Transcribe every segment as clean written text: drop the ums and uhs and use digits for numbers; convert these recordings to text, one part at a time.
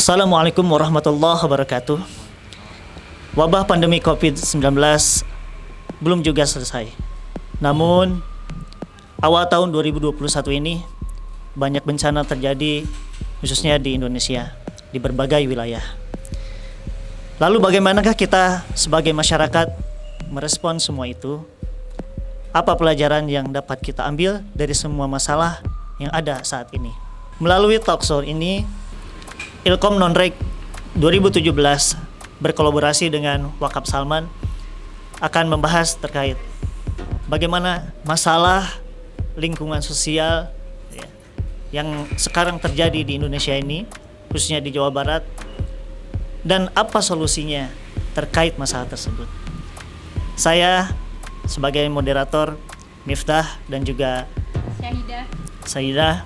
Assalamualaikum warahmatullahi wabarakatuh. Wabah pandemi COVID-19 belum juga selesai. Namun, awal tahun 2021 ini banyak bencana terjadi khususnya di Indonesia, di berbagai wilayah. Lalu bagaimanakah kita sebagai masyarakat merespon semua itu? Apa pelajaran yang dapat kita ambil dari semua masalah yang ada saat ini? Melalui talkshow ini, Ilkom Nonrek 2017 berkolaborasi dengan Wakaf Salman akan membahas terkait bagaimana masalah lingkungan sosial yang sekarang terjadi di Indonesia ini, khususnya di Jawa Barat, dan apa solusinya terkait masalah tersebut. Saya sebagai moderator, Miftah dan juga Syahidah,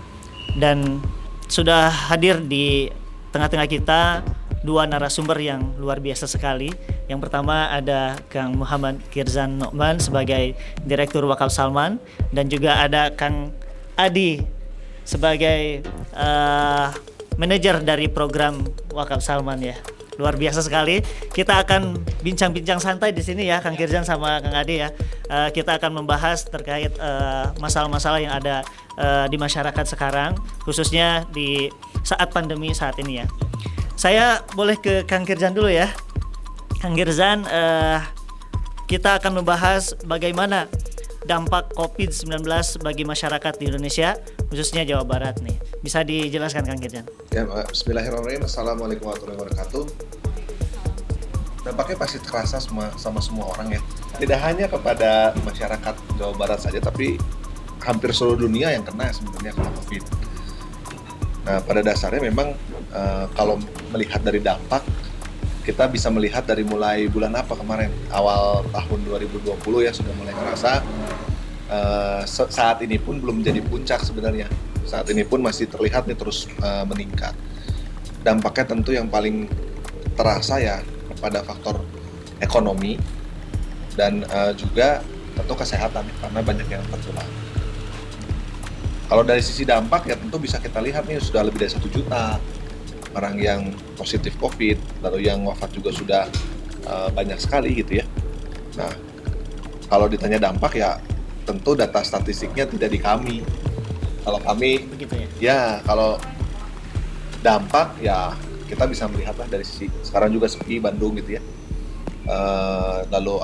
dan sudah hadir di tengah-tengah kita dua narasumber yang luar biasa sekali. Yang pertama ada Kang Muhammad Kirzan Nokman sebagai Direktur Wakaf Salman, dan juga ada Kang Adi sebagai manajer dari program Wakaf Salman ya. Luar biasa sekali. Kita akan bincang-bincang santai di sini ya, Kang Kirzan sama Kang Adi ya. Kita akan membahas terkait masalah-masalah yang ada di masyarakat sekarang, khususnya di saat pandemi saat ini ya. Saya boleh ke Kang Kirzan dulu ya. Kang Kirzan, kita akan membahas bagaimana dampak COVID-19 bagi masyarakat di Indonesia, khususnya Jawa Barat nih. Bisa dijelaskan Kang Kirzan? Ya, bismillahirrahmanirrahim. Assalamualaikum warahmatullahi wabarakatuh. Dampaknya pasti terasa sama semua orang ya. Tidak hanya kepada masyarakat Jawa Barat saja, tapi hampir seluruh dunia yang kena sebenarnya kena COVID. Nah, pada dasarnya memang kalau melihat dari dampak, kita bisa melihat dari mulai bulan apa kemarin, awal tahun 2020 ya sudah mulai ngerasa. Saat ini pun belum menjadi puncak sebenarnya. Saat ini pun masih terlihat nih terus meningkat. Dampaknya tentu yang paling terasa ya kepada faktor ekonomi dan juga tentu kesehatan karena banyak yang tertular. Kalau dari sisi dampak ya tentu bisa kita lihat nih sudah lebih dari 1 juta orang yang positif COVID, lalu yang wafat juga sudah banyak sekali gitu ya. Nah, kalau ditanya dampak ya tentu data statistiknya tidak di kami. Kalau kami, begitu ya? Ya kalau dampak ya kita bisa melihatlah dari sisi sekarang juga sepi Bandung gitu ya. Lalu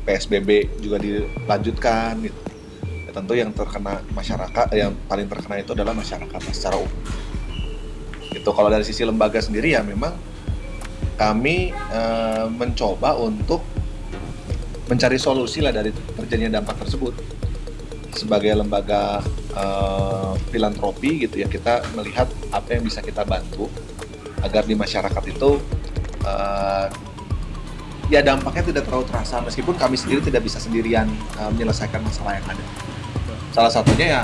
PSBB juga dilanjutkan gitu. Ya, tentu yang terkena masyarakat, yang paling terkena itu adalah masyarakat secara umum. Itu kalau dari sisi lembaga sendiri ya memang kami mencoba untuk mencari solusi lah dari terjadinya dampak tersebut. Sebagai lembaga filantropi gitu ya, kita melihat apa yang bisa kita bantu agar di masyarakat itu ya dampaknya tidak terlalu terasa, meskipun kami sendiri tidak bisa sendirian menyelesaikan masalah yang ada. Salah satunya ya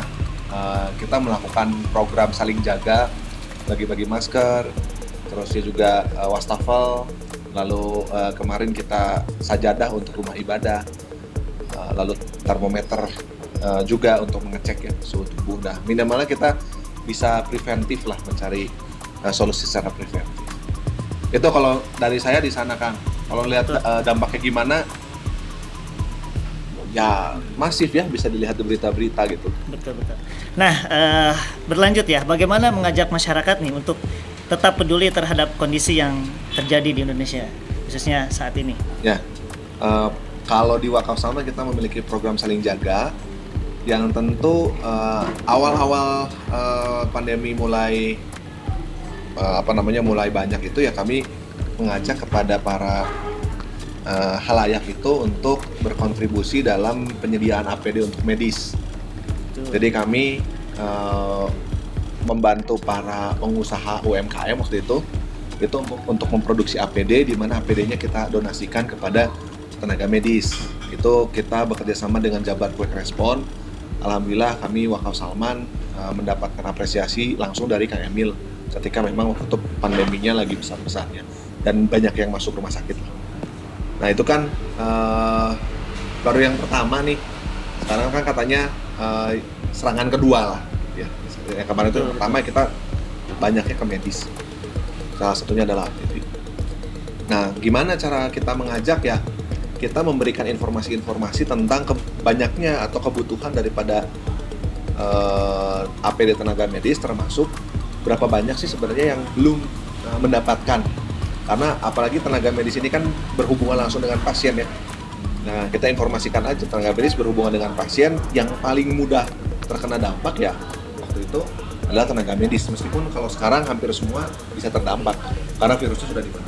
kita melakukan program saling jaga, bagi-bagi masker, terus ya juga wastafel, lalu kemarin kita sajadah untuk rumah ibadah, lalu termometer juga untuk mengecek ya suhu tubuh. Nah, minimalnya kita bisa preventif lah, mencari solusi secara preventif. Itu kalau dari saya di sana, Kang. Kalau lihat dampaknya gimana, ya masif ya, bisa dilihat di berita-berita gitu. Betul. Nah, berlanjut ya, bagaimana mengajak masyarakat nih untuk tetap peduli terhadap kondisi yang terjadi di Indonesia, khususnya saat ini? Ya, kalau di Wakaf Salman kita memiliki program saling jaga, yang tentu awal-awal pandemi mulai mulai banyak itu ya kami mengajak kepada para halayak itu untuk berkontribusi dalam penyediaan APD untuk medis. Jadi kami membantu para pengusaha UMKM waktu itu untuk memproduksi APD, di mana APD-nya kita donasikan kepada tenaga medis. Itu kita bekerja sama dengan Jabar Quick Respon. Alhamdulillah kami Wakaf Salman mendapatkan apresiasi langsung dari Kang Emil ketika memang waktu pandeminya lagi besar-besarnya dan banyak yang masuk rumah sakit. Nah itu kan baru yang pertama nih. Sekarang kan katanya serangan kedua lah ya. Yang kemarin itu yang pertama kita banyaknya ke medis. Salah satunya adalah APV. Nah, gimana cara kita mengajak ya? Kita memberikan informasi-informasi tentang banyaknya atau kebutuhan daripada APD tenaga medis, termasuk berapa banyak sih sebenarnya yang belum mendapatkan. Karena apalagi tenaga medis ini kan berhubungan langsung dengan pasien ya. Nah, kita informasikan aja tenaga medis berhubungan dengan pasien, yang paling mudah terkena dampak ya waktu itu adalah tenaga medis, meskipun kalau sekarang hampir semua bisa terdampak karena virusnya sudah di mana.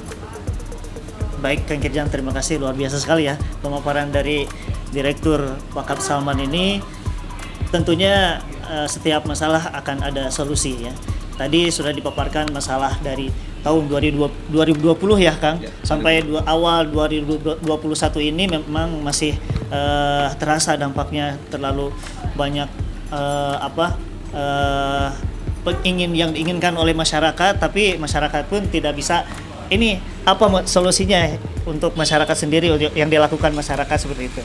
Baik, Kang Kirjan, terima kasih, luar biasa sekali ya pemaparan dari Direktur Wakaf Salman ini. Tentunya setiap masalah akan ada solusi ya. Tadi sudah dipaparkan masalah dari tahun 2020 ya Kang, ya, sampai awal 2021 ini memang masih terasa dampaknya, terlalu banyak yang diinginkan oleh masyarakat, tapi masyarakat pun tidak bisa. Ini apa solusinya untuk masyarakat sendiri yang dilakukan masyarakat seperti itu.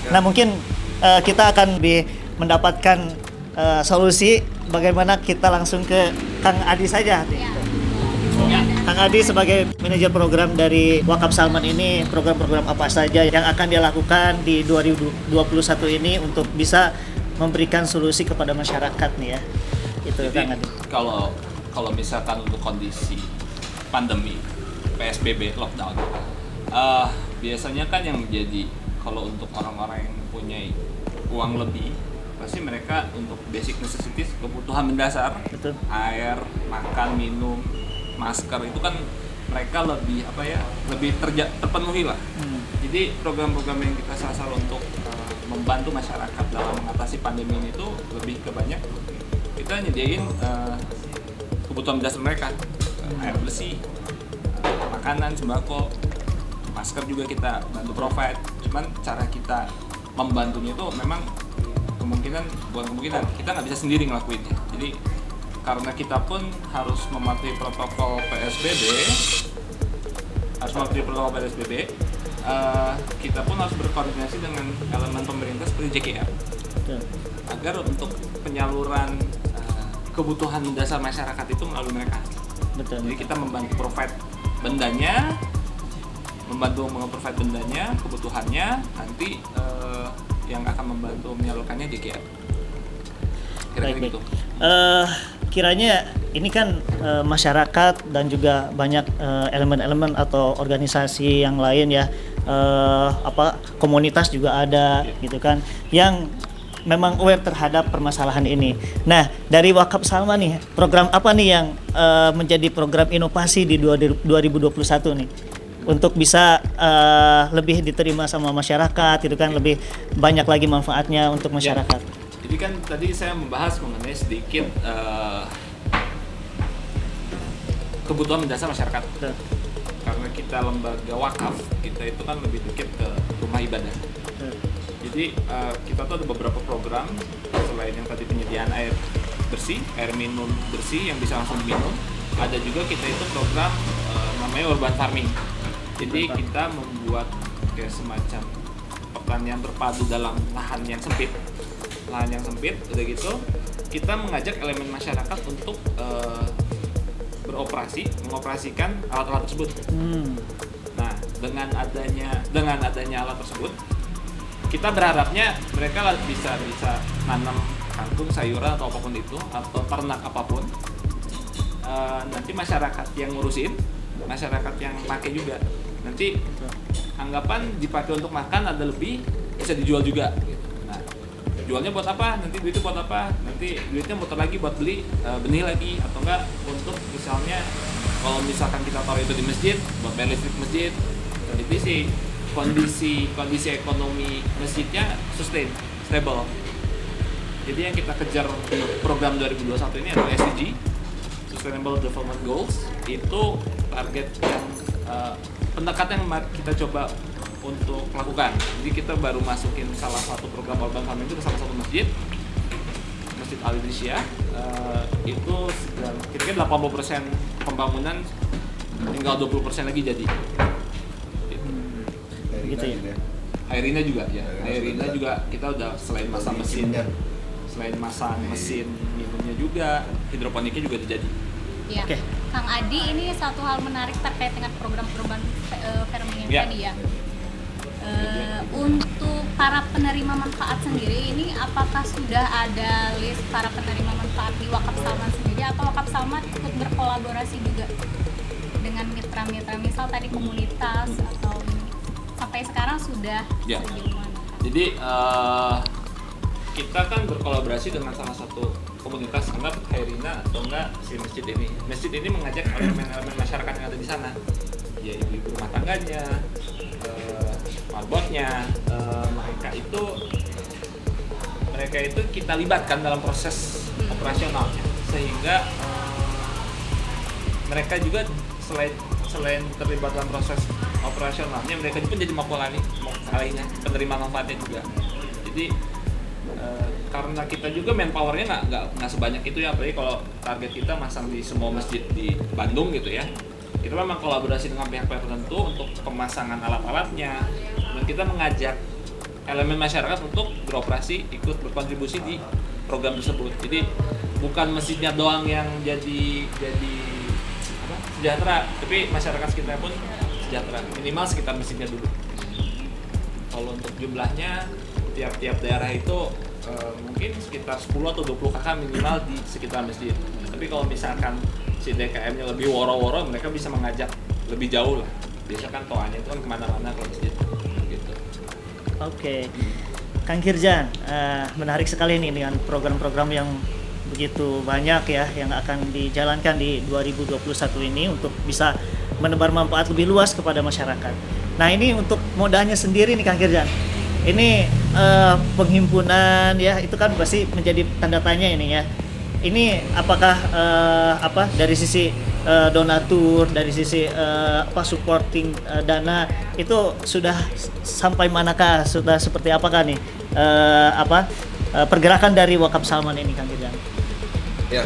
Ya. Nah, mungkin kita akan mendapatkan solusi. Bagaimana kita langsung ke Kang Adi saja. Ya. Kang Adi sebagai manajer program dari Wakaf Salman ini, program-program apa saja yang akan dilakukan di 2021 ini untuk bisa memberikan solusi kepada masyarakat nih ya. Itu Kang Adi. Kalau misalkan untuk kondisi pandemi, PSBB, lockdown, biasanya kan yang menjadi, kalau untuk orang-orang yang mempunyai uang lebih, pasti mereka untuk basic necessities, kebutuhan mendasar, betul, air, makan, minum, masker, itu kan mereka lebih terpenuhi lah. Jadi program-program yang kita sasar untuk membantu masyarakat dalam mengatasi pandemi ini itu lebih ke banyak kita nyediain kebutuhan mendasar mereka, air bersih, makanan, sembako, masker juga kita bantu provide. Cuman cara kita membantunya itu memang kita nggak bisa sendiri ngelakuinnya. Jadi karena kita pun harus mematuhi protokol PSBB, kita pun harus berkoordinasi dengan elemen pemerintah seperti JKR agar untuk penyaluran kebutuhan mendasar masyarakat itu melalui mereka. Betul. Jadi kita membantu provide bendanya, kebutuhannya, nanti yang akan membantu menyalurkannya JKR. Kira-kira gitu. Kiranya ini kan masyarakat dan juga banyak elemen-elemen atau organisasi yang lain ya, komunitas juga ada gitu kan, yang memang aware terhadap permasalahan ini. Nah, dari Wakaf Salman nih, program apa nih yang menjadi program inovasi di 2021 nih? Untuk bisa lebih diterima sama masyarakat, itu kan lebih banyak lagi manfaatnya untuk masyarakat. Ya. Jadi kan tadi saya membahas mengenai sedikit kebutuhan mendasar masyarakat. Betul. Karena kita lembaga wakaf, kita itu kan lebih dekat ke rumah ibadah. Betul. Jadi kita tuh ada beberapa program selain yang tadi penyediaan air bersih, air minum bersih yang bisa langsung diminum. Ada juga kita itu program namanya urban farming. Jadi kita membuat kayak semacam pertanian berpadu dalam lahan yang sempit, udah gitu kita mengajak elemen masyarakat untuk mengoperasikan alat-alat tersebut. Nah, dengan adanya alat tersebut, kita berharapnya mereka bisa nanam kangkung, sayuran atau apapun itu, atau ternak apapun. Nanti masyarakat yang ngurusin, masyarakat yang pakai juga. Nanti anggapan dipakai untuk makan ada lebih, bisa dijual juga. Nah, jualnya buat apa? Nanti duitnya buat apa? Nanti duitnya muter lagi buat beli benih lagi, atau enggak untuk misalnya kalau misalkan kita taruh itu di masjid buat bayar listrik masjid. Jadi sih kondisi ekonomi masjidnya stable. Jadi yang kita kejar program 2021 ini adalah SDG, Sustainable Development Goals. Itu target yang pendekatan yang kita coba untuk lakukan. Jadi kita baru masukin salah satu program urban farming itu ke salah satu masjid Al Idrisiyah. Itu kira-kira 80% pembangunan, tinggal 20% lagi jadi. Gitu ya. Airina juga kita udah selain masang mesin minumnya juga, hidroponiknya juga udah jadi. Ya. Oke. Kang Adi, ini satu hal menarik terkait dengan program perubahan Vermilion Ya. tadi ya. Untuk para penerima manfaat sendiri, ini apakah sudah ada list para penerima manfaat di Wakaf Salman sendiri, atau Wakaf Salman ikut berkolaborasi juga dengan mitra-mitra, misal tadi komunitas, atau sampai sekarang sudah Ya. sejauh mana? Jadi kita kan berkolaborasi dengan salah satu komunitas, anggap Khairina atau enggak si masjid ini. Masjid ini mengajak elemen-elemen masyarakat yang ada di sana, ya ibu-ibu rumah tangganya, marbotnya, mereka itu kita libatkan dalam proses operasionalnya, sehingga mereka juga selain terlibat dalam proses operasionalnya, mereka juga jadi makolanya penerima manfaatnya juga. Jadi karena kita juga manpowernya nggak sebanyak itu ya, apalagi kalau target kita masang di semua masjid di Bandung gitu ya. Kita memang kolaborasi dengan pihak-pihak tertentu untuk pemasangan alat-alatnya, dan kita mengajak elemen masyarakat untuk beroperasi, ikut berkontribusi di program tersebut. Jadi bukan masjidnya doang yang jadi sejahtera, tapi masyarakat sekitar pun sejahtera, minimal sekitar masjidnya dulu. Kalau untuk jumlahnya, tiap daerah itu mungkin sekitar 10 atau 20 kakak minimal di sekitar masjid. Tapi kalau misalkan si DKM-nya lebih woro-woro, mereka bisa mengajak lebih jauh lah. Biasa kan toanya itu kan kemana-mana ke masjid gitu. Oke. Kang Kirjan, menarik sekali nih dengan program-program yang begitu banyak ya yang akan dijalankan di 2021 ini untuk bisa menebar manfaat lebih luas kepada masyarakat. Nah, ini untuk modalnya sendiri nih Kang Kirjan. Ini penghimpunan ya, itu kan pasti menjadi tanda tanya ini ya. Ini apakah dari sisi donatur, dari sisi supporting dana itu sudah sampai manakah, sudah seperti apakah nih pergerakan dari Wakaf Salman ini Kang Kirjan? Ya,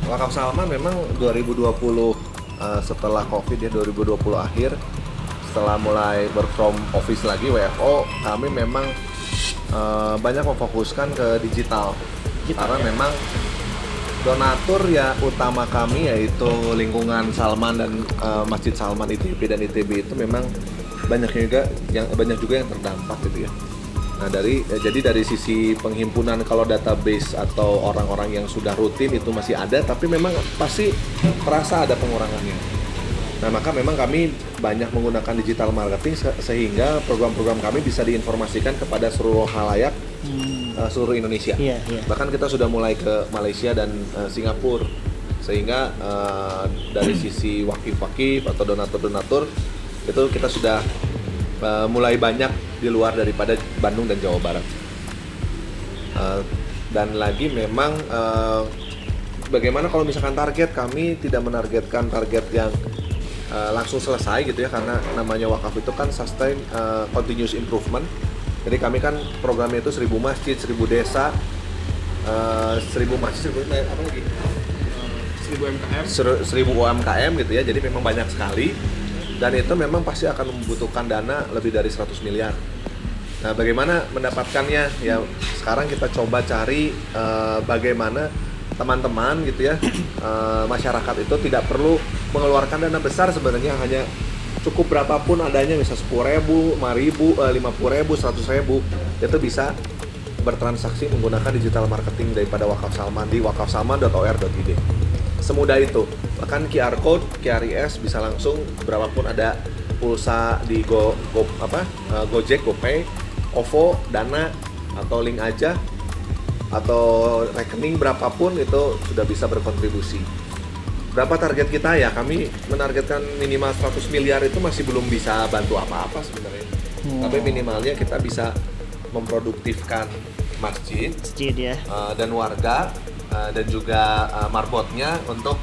Wakaf Salman memang 2020 setelah Covid ya, 2020 akhir, setelah mulai work from office lagi WFO, kami memang banyak memfokuskan ke digital. Karena memang donatur ya utama kami yaitu lingkungan Salman dan Masjid Salman ITB dan ITB itu memang banyak juga yang terdampak gitu ya. Nah jadi dari sisi penghimpunan, kalau database atau orang-orang yang sudah rutin itu masih ada, tapi memang pasti terasa ada pengurangannya. Nah maka memang kami banyak menggunakan digital marketing sehingga program-program kami bisa diinformasikan kepada seluruh khalayak seluruh Indonesia. Bahkan kita sudah mulai ke Malaysia dan Singapura, sehingga dari sisi wakif-wakif atau donatur-donatur itu kita sudah mulai banyak di luar daripada Bandung dan Jawa Barat. Dan lagi memang bagaimana kalau misalkan target, kami tidak menargetkan target yang langsung selesai gitu ya, karena namanya wakaf itu kan sustain continuous improvement. Jadi kami kan programnya itu 1000 masjid, 1000 desa, 1000 masjid, 1000 apa lagi? 1000 UMKM. 1000 UMKM gitu ya. Jadi memang banyak sekali, dan itu memang pasti akan membutuhkan dana lebih dari 100 miliar. Nah, bagaimana mendapatkannya? Ya sekarang kita coba cari bagaimana teman-teman gitu ya, masyarakat itu tidak perlu mengeluarkan dana besar sebenarnya, hanya cukup berapapun adanya, misal 10.000, 5.000, 50.000, 100.000, itu bisa bertransaksi menggunakan digital marketing daripada Wakaf Salman di wakafsalman.or.id. Semudah itu. Bahkan QR code, QRIS bisa langsung berapapun ada pulsa di Gojek, GoPay, OVO, Dana, atau link aja, atau rekening berapapun itu sudah bisa berkontribusi. Berapa target kita ya? Kami menargetkan minimal 100 miliar, itu masih belum bisa bantu apa-apa sebenarnya. Tapi minimalnya kita bisa memproduktifkan masjid ya. Dan warga dan juga marbotnya untuk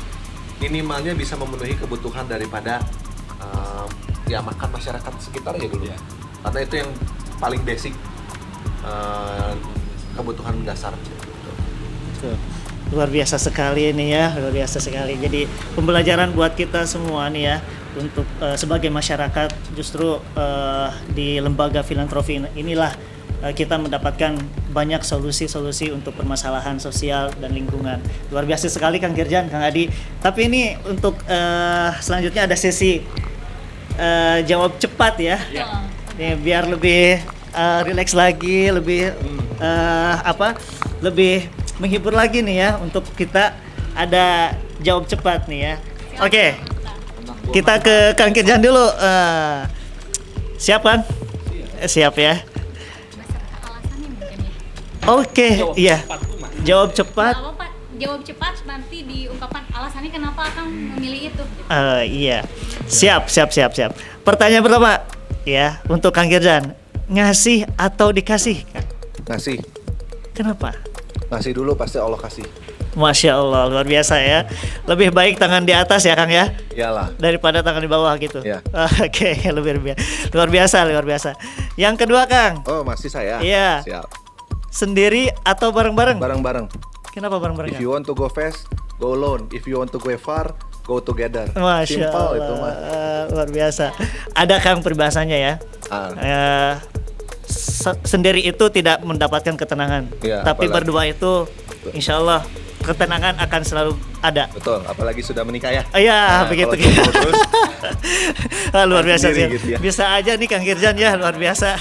minimalnya bisa memenuhi kebutuhan daripada ya makan masyarakat sekitar ya dulu ya. Karena itu yang paling basic, kebutuhan dasar. Luar biasa sekali ini ya, luar biasa sekali. Jadi pembelajaran buat kita semua nih ya, untuk sebagai masyarakat, justru di lembaga filantropi inilah kita mendapatkan banyak solusi-solusi untuk permasalahan sosial dan lingkungan. Luar biasa sekali Kang Kirjan, Kang Adi. Tapi ini untuk selanjutnya ada sesi jawab cepat ya. Betul. Nih, biar lebih rileks lagi, lebih lebih menghibur lagi nih ya untuk kita ada jawab cepat nih ya. Oke. Kita ke Kang Kirjan dulu. Siap kan? Siap ya. Alasannya mungkin ya. Oke, iya. Jawab cepat. Nggak apa-apa, jawab cepat nanti diungkapkan alasannya kenapa akan memilih itu. Iya. Siap. Pertanyaan pertama ya untuk Kang Kirjan. Ngasih atau dikasih? Ngasih. Kenapa? Ngasih dulu pasti Allah kasih. Masya Allah, luar biasa ya. Lebih baik tangan di atas ya Kang ya, Iyalah. daripada tangan di bawah gitu. Ya. Oke, luar biasa. Yang kedua Kang, Oh, masih saya. Iya. Siap. sendiri atau bareng-bareng? Bareng-bareng. Kenapa bareng-bareng? If you want to go fast, go alone. If you want to go far, go together. Masya Simple Allah, itu mah. luar biasa. Ada Kang peribahasanya ya. Sendiri itu tidak mendapatkan ketenangan, Iya, tapi apalagi- berdua itu, insya Allah ketenangan akan selalu ada. Betul, apalagi sudah menikah ya. Iya, Nah, begitu. kalau jomblo terus, Luar biasa sendiri sih. gitu ya. Bisa aja nih Kang Kirjan ya, luar biasa.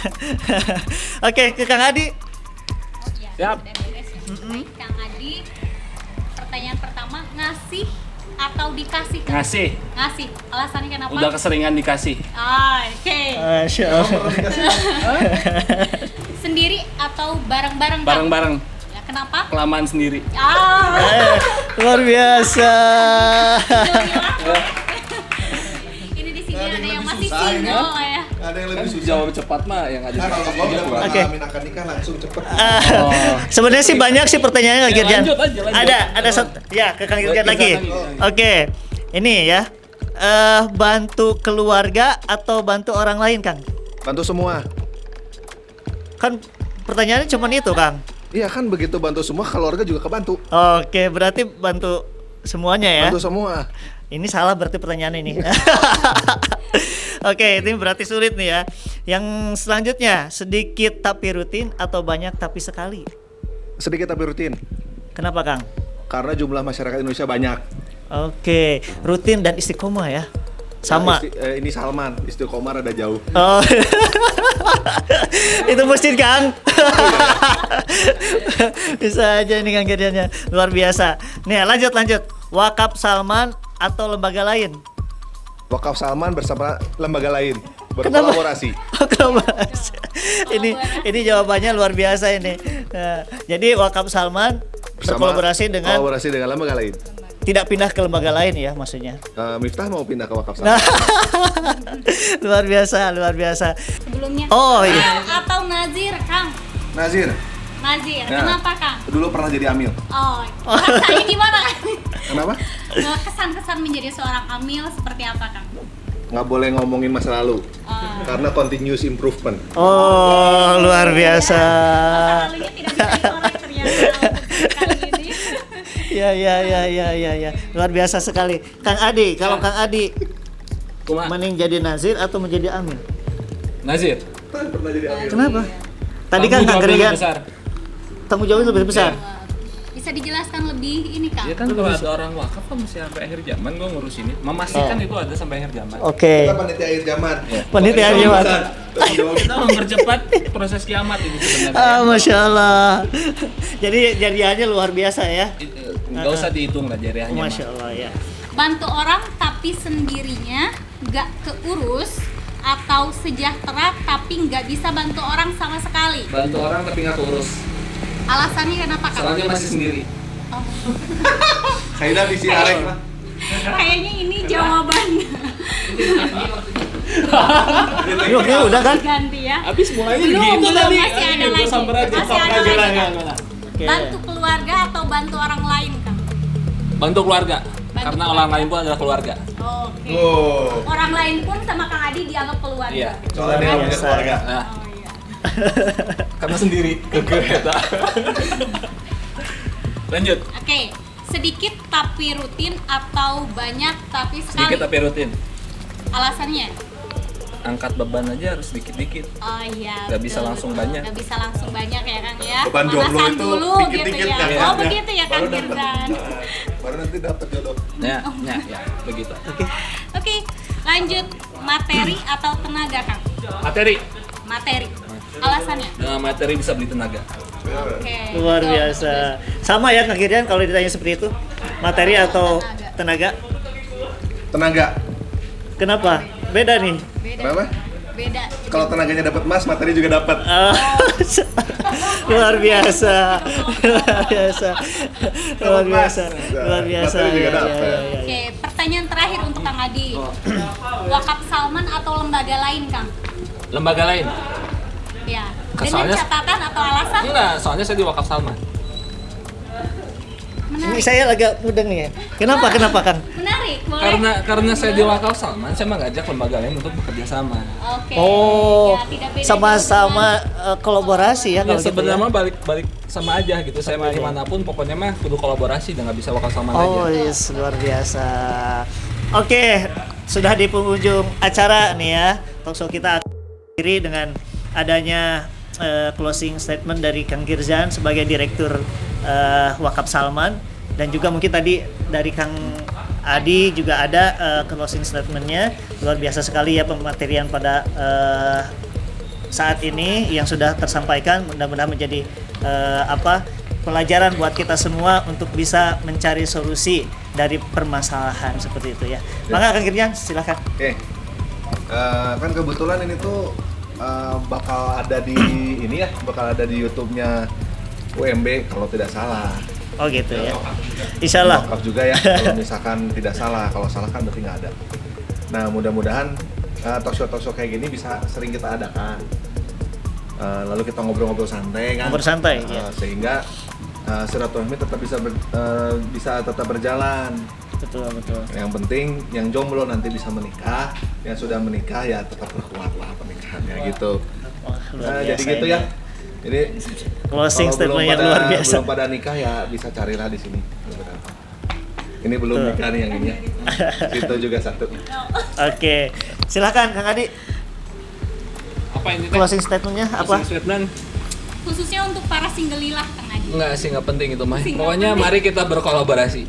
Oke, ke Kang Adi. Oh iya, Siap. udah beres ya. Baik, Kang Adi. Pertanyaan pertama, ngasih atau dikasih? Kang? Ngasih. Ngasih. Alasannya kenapa? Udah keseringan dikasih. Oke. Masya Allah. Sendiri atau bareng-bareng? Kang? Bareng-bareng. Ya, kenapa? Kelamaan sendiri. Luar biasa. Ini di sini Nggak ada ada yang yang lebih masih susah, single ya? ya. ada yang Kan lebih susah. jawab cepat mah yang ada. Nah, kalau gua udah pernah Oke. ngalamin akad nikah langsung cepet. Sebenarnya sih banyak sih pertanyaannya Kang Ya, Kirjan. lanjut aja, lanjut. Ada ya ke Kang Kirjan lagi. Oke. Ini ya. Bantu keluarga atau bantu orang lain, Kang? Bantu semua. Kan pertanyaannya cuma itu, Kang. Iya kan begitu bantu semua, keluarga juga kebantu. Oke, berarti bantu semuanya ya. Bantu semua. Ini salah berarti pertanyaan ini. Oke, ini berarti sulit nih ya. Yang selanjutnya, sedikit tapi rutin atau banyak tapi sekali? Sedikit tapi rutin. Kenapa, Kang? Karena jumlah masyarakat Indonesia banyak. Oke, rutin dan istiqomah ya. Sama. Nah, ini Salman, Istiqomah rada jauh. Oh. Itu masjid Kang. Bisa aja nih Kang Kirjannya. Luar biasa. Nih lanjut. Wakaf Salman atau lembaga lain? Wakaf Salman bersama lembaga lain berkolaborasi. Kolaborasi. Ini jawabannya luar biasa ini. Nah, jadi Wakaf Salman berkolaborasi dengan kolaborasi dengan lembaga lain. tidak pindah ke lembaga lain ya maksudnya. Miftah mau pindah ke Wakaf Salman. Nah, luar biasa. Sebelumnya. Oh, iya. Atau Nazir, Kang? Nazir, Nazir. Ya. Kenapa, Kang? dulu pernah jadi amil. Oh, rasanya gimana, Kang? Kenapa? Kesan-kesan menjadi seorang amil seperti apa, Kang? Nggak boleh ngomongin masa lalu. Karena continuous improvement. Oh, luar biasa. Masa lalunya tidak bisa dikorek ternyata kali ini. Ya. Luar biasa sekali. Kang Adi, kalau Kang Adi Kuma. mending jadi nazir atau menjadi amil? Nazir. Pernah jadi amil. Kenapa? Tadi kan Kang Tanggung jawabnya Kirjan lebih besar. tanggung jawabnya lebih besar. Bisa dijelaskan lebih ini, Kang? Ya kan kalau ada orang wakaf kan mesti sampai akhir zaman gua ngurus ini. Memastikan itu ada sampai akhir zaman. Oke. Kita panitia akhir zaman. Panitia akhir zaman. Kita mempercepat proses kiamat ini sebenarnya. Masya Allah. Jadi jadiannya luar biasa ya. Enggak usah dihitung lah jariahnya. Masya Allah ya. Bantu orang tapi sendirinya nggak keurus, atau sejahtera tapi nggak bisa bantu orang sama sekali? Bantu orang tapi nggak kurus. Alasannya kenapa, Kang? Soalnya masih sendiri. Oh. Kayaknya di Arek lah. Kayaknya ini jawaban Ini oke udah kan? ganti ya. Habis mulainya Belum, gitu belum, tadi. masih ada Gua lagi. samper aja. Masih ada Aja, lagi, enggak, Kang. enggak. Oke. Bantu keluarga atau bantu orang lain, Kang? Bantu keluarga. Bantu Karena keluarga. orang lain pun adalah keluarga. Oke. Oh. Orang lain pun sama Kang Adi dianggap keluarga. Iya. Soalnya dia punya Biasa. keluarga. Nah, Oh iya. karena sendiri. Keketa. Lanjut. Oke. Sedikit tapi rutin atau banyak tapi sekali? Sedikit tapi rutin. Alasannya? angkat beban aja harus dikit-dikit. Oh iya. Nggak bisa betul, langsung betul. banyak. Nggak bisa langsung banyak ya Kang ya. Beban jomblo Pemanasan itu dulu dikit-dikit gitu ya. kan, Oh ya. begitu ya Kang Baru dapat. Girzan. Baru nanti dapat jodoh. Ya, begitu. Oke, lanjut materi atau tenaga Kang? Materi. Materi. Alasannya? Nah, materi bisa beli tenaga. Oke. Luar betul, biasa. Sama ya Kang Girzan kalau ditanya seperti itu. Materi atau tenaga? Tenaga. Kenapa? Beda nih. betul. Beda. Kenapa? Beda. Kalau tenaganya dapat emas, materi juga dapat. Ah, luar biasa. Luar biasa. Luar biasa. Luar biasa. Materi juga Ya, dapat. ya, ya, ya. Oke, pertanyaan terakhir untuk Kang Adi. Wakaf Salman atau lembaga lain Kang? Lembaga lain? Ya. Dengan Soalnya- catatan atau alasan? Enggak, soalnya saya di wakaf Salman. Ini Menarik. saya agak mudeng nih ya. Kenapa Kang? Menarik, boleh. Karena saya di wakaf Salman, saya mengajak lembaga lain untuk bekerja sama. Oke. Oh, ya, tidak beda sama-sama kolaborasi ya Ya, kalau gitu sebenarnya ya. mah balik sama aja gitu. Saya mau Sama aja. dimanapun, pokoknya mah kudu kolaborasi dan nggak bisa wakaf Salman Oh, aja. yes, luar biasa. Oke, sudah di penghujung acara nih ya. Talkshow kita akhiri dengan adanya closing statement dari Kang Girzan sebagai Direktur Wakaf Salman, dan juga mungkin tadi dari Kang Adi juga ada closing statementnya. Luar biasa sekali ya pematerian pada saat ini yang sudah tersampaikan. Mudah-mudahan menjadi pelajaran buat kita semua untuk bisa mencari solusi dari permasalahan seperti itu ya. Maka Kang Girzan silakan. Oke. Kan kebetulan ini tuh bakal ada di ini ya, bakal ada di YouTube-nya UMB kalau tidak salah. Oh gitu ya. Insya Allah. Wakaf juga ya kalau misalkan tidak salah. Kalau salah kan berarti nggak ada. Nah, mudah-mudahan talkshow kayak gini bisa sering kita adakan. Lalu kita ngobrol-ngobrol santai kan. Ngobrol santai, ya. Sehingga silaturahmi tetap bisa tetap berjalan. Betul. Yang penting yang jomblo nanti bisa menikah, yang sudah menikah ya tetap berkuat lah pernikahannya gitu. Wah, luar Jadi biasa gitu ini. ya. Jadi Closing kalau statement yang luar biasa. Belum pada nikah ya bisa carilah di sini beberapa. Ini belum Betul. nikah nih yang ini. Itu juga satu. Oke, silakan Kang Adi. Apa ini teh? Closing statementnya apa? Closing statement? Khususnya untuk para single lilah Kang Adi. Enggak sih, nggak penting itu mah. Nggak Pokoknya penting. mari kita berkolaborasi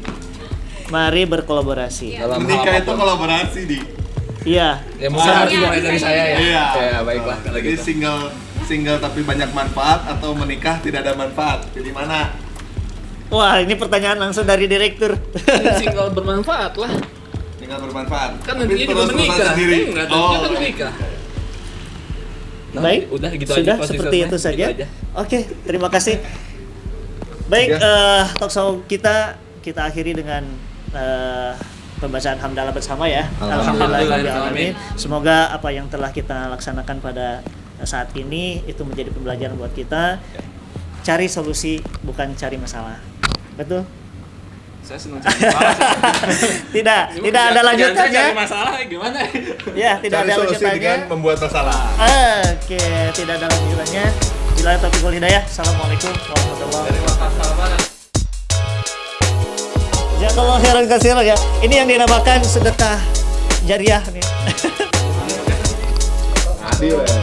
Mari berkolaborasi. dalam hal Menikah itu apapun. kolaborasi di. Iya. Ya mungkin Ah, harus iya, mulai bisa dari jadi. saya ya. Iya. Ya baiklah kalau Jadi gitu. single tapi banyak manfaat atau menikah tidak ada manfaat. Pilih mana? Wah, ini pertanyaan langsung dari direktur. Single bermanfaat lah. Tinggal bermanfaat. Kan Tapi nantinya juga terus-terusan menikah. sendiri. Enggak, Oh, nantinya kan oke. menikah. Nah, Baik, udah gitu sudah aja. seperti itu saja. Gitu aja. Oke, terima kasih. Baik, Ya. talkshow kita akhiri dengan pembacaan hamdalah bersama ya. Alhamdulillahirrahmanirrahim. Semoga apa yang telah kita laksanakan pada saat ini itu menjadi pembelajaran buat kita. Cari solusi, bukan cari masalah. Betul? Saya senang cari masalah. Tidak ada Cari lanjutannya. masalah gimana? Ya, tidak Cari ada solusi dengan lanjutannya. membuat masalah. Oke, tidak ada lanjutannya. Bila taufiq wal hidayah. Assalamualaikum warahmatullahi wabarakatuh. Jazakallahu khairan katsiran ya. Ini yang dinamakan sedekah jariah nih. Adil ya.